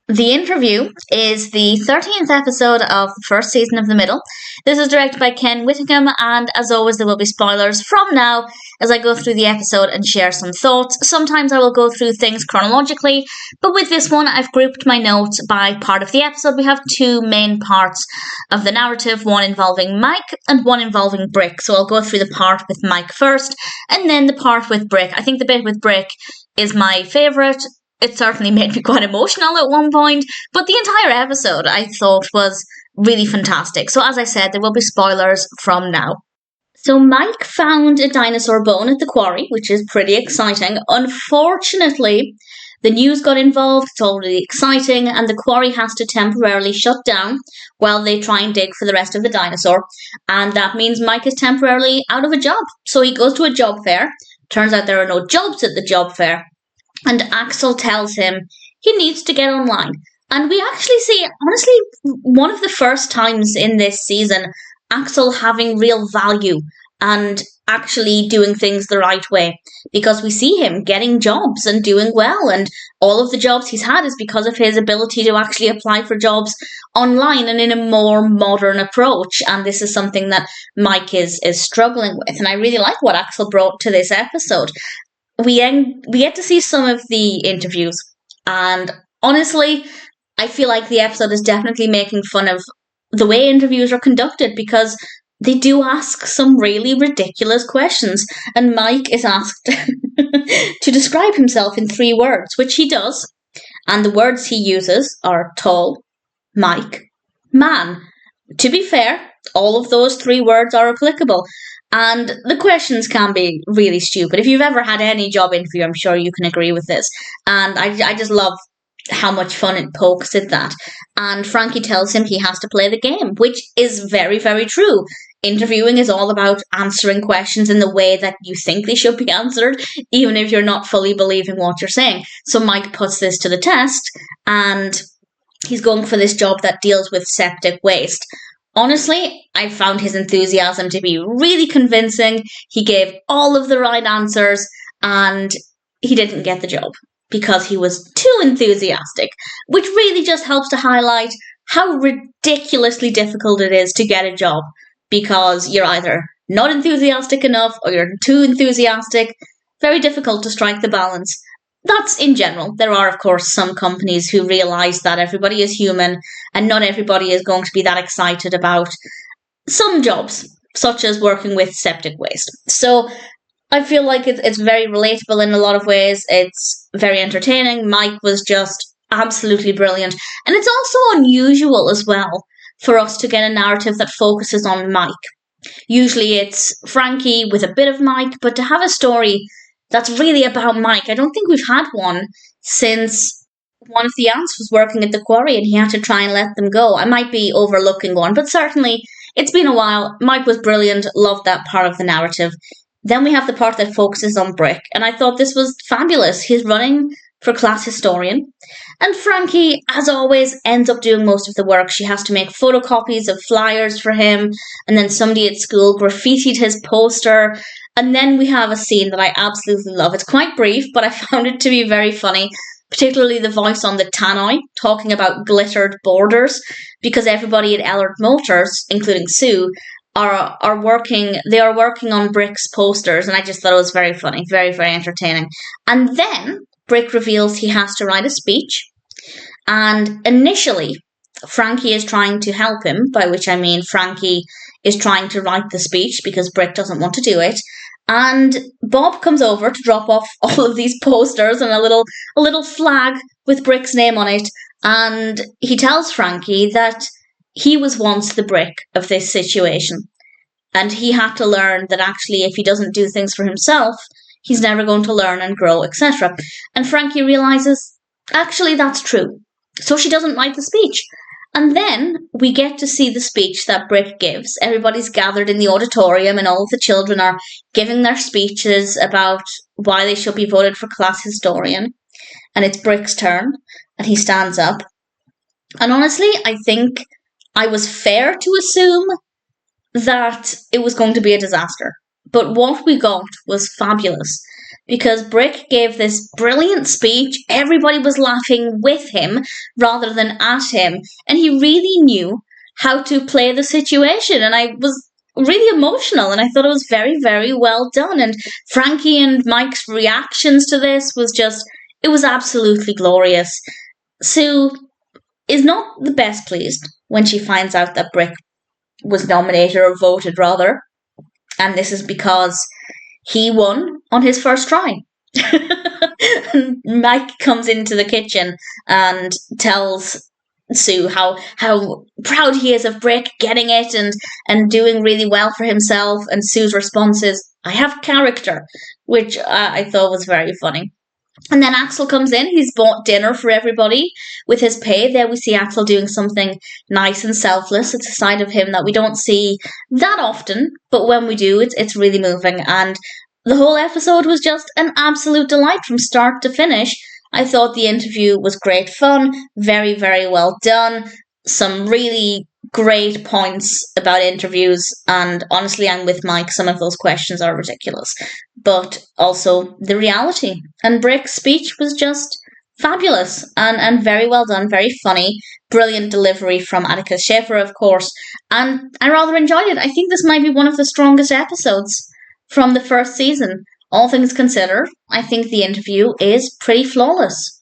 The Interview is the 13th episode of the first season of The Middle. This is directed by Ken Whittingham, and as always there will be spoilers from now as I go through the episode and share some thoughts. Sometimes I will go through things chronologically, but with this one I've grouped my notes by part of the episode. We have two main parts of the narrative, one involving Mike and one involving Brick. So I'll go through the part with Mike first, and then the part with Brick. I think the bit with Brick is my favourite. It certainly made me quite emotional at one point, but the entire episode I thought was really fantastic. So as I said, there will be spoilers from now. So Mike found a dinosaur bone at the quarry, which is pretty exciting. Unfortunately, the news got involved, it's all really exciting, and the quarry has to temporarily shut down while they try and dig for the rest of the dinosaur. And that means Mike is temporarily out of a job. So he goes to a job fair. Turns out there are no jobs at the job fair. And Axel tells him he needs to get online. And we actually see, honestly, one of the first times in this season, Axel having real value and actually doing things the right way. Because we see him getting jobs and doing well. And all of the jobs he's had is because of his ability to actually apply for jobs online and in a more modern approach. And this is something that Mike is struggling with. And I really like what Axel brought to this episode. We get to see some of the interviews, and honestly, I feel like the episode is definitely making fun of the way interviews are conducted, because they do ask some really ridiculous questions, and Mike is asked to describe himself in 3 words, which he does, and the words he uses are tall, Mike, man. To be fair, all of those 3 words are applicable. And the questions can be really stupid. If you've ever had any job interview, I'm sure you can agree with this. And I just love how much fun it pokes at that. And Frankie tells him he has to play the game, which is very, very true. Interviewing is all about answering questions in the way that you think they should be answered, even if you're not fully believing what you're saying. So Mike puts this to the test, and he's going for this job that deals with septic waste. Honestly, I found his enthusiasm to be really convincing. He gave all of the right answers, and he didn't get the job because he was too enthusiastic, which really just helps to highlight how ridiculously difficult it is to get a job, because you're either not enthusiastic enough or you're too enthusiastic. Very difficult to strike the balance. That's in general. There are, of course, some companies who realise that everybody is human and not everybody is going to be that excited about some jobs, such as working with septic waste. So I feel like it's very relatable in a lot of ways. It's very entertaining. Mike was just absolutely brilliant. And it's also unusual as well for us to get a narrative that focuses on Mike. Usually it's Frankie with a bit of Mike, but to have a story that's really about Mike, I don't think we've had one since one of the ants was working at the quarry and he had to try and let them go. I might be overlooking one, but certainly it's been a while. Mike was brilliant, loved that part of the narrative. Then we have the part that focuses on Brick, and I thought this was fabulous. He's running for class historian, and Frankie, as always, ends up doing most of the work. She has to make photocopies of flyers for him, and then somebody at school graffitied his poster. And then we have a scene that I absolutely love. It's quite brief, but I found it to be very funny, particularly the voice on the tannoy talking about glittered borders, because everybody at Ellard Motors, including Sue, are working on Brick's posters, and I just thought it was very funny, very, very entertaining. And then Brick reveals he has to write a speech, and initially Frankie is trying to help him, by which I mean Frankie is trying to write the speech because Brick doesn't want to do it. And Bob comes over to drop off all of these posters and a little flag with Brick's name on it. And he tells Frankie that he was once the Brick of this situation. And he had to learn that actually if he doesn't do things for himself, he's never going to learn and grow, etc. And Frankie realizes, actually that's true. So she doesn't write the speech. And then we get to see the speech that Brick gives. Everybody's gathered in the auditorium and all of the children are giving their speeches about why they should be voted for class historian. And it's Brick's turn, and he stands up. And honestly, I think I was fair to assume that it was going to be a disaster. But what we got was fabulous. because Brick gave this brilliant speech. Everybody was laughing with him rather than at him, and he really knew how to play the situation, and I was really emotional, and I thought it was very, very well done. And Frankie and Mike's reactions to this it was absolutely glorious. Sue is not the best pleased when she finds out that Brick was nominated, or voted rather, and this is because he won on his first try. Mike comes into the kitchen and tells Sue how proud he is of Brick getting it and doing really well for himself, and Sue's response is, "I have character," which I thought was very funny. And then Axel comes in. He's bought dinner for everybody with his pay. There we see Axel doing something nice and selfless. It's a side of him that we don't see that often, but when we do, it's really moving. And the whole episode was just an absolute delight from start to finish. I thought the interview was great fun, very, very well done. Some really great points about interviews, and honestly, I'm with Mike. Some of those questions are ridiculous, but also the reality. And Brick's speech was just fabulous and very well done, very funny, brilliant delivery from Atticus Shaffer, of course, and I rather enjoyed it. I think this might be one of the strongest episodes from the first season. All things considered, I think the interview is pretty flawless.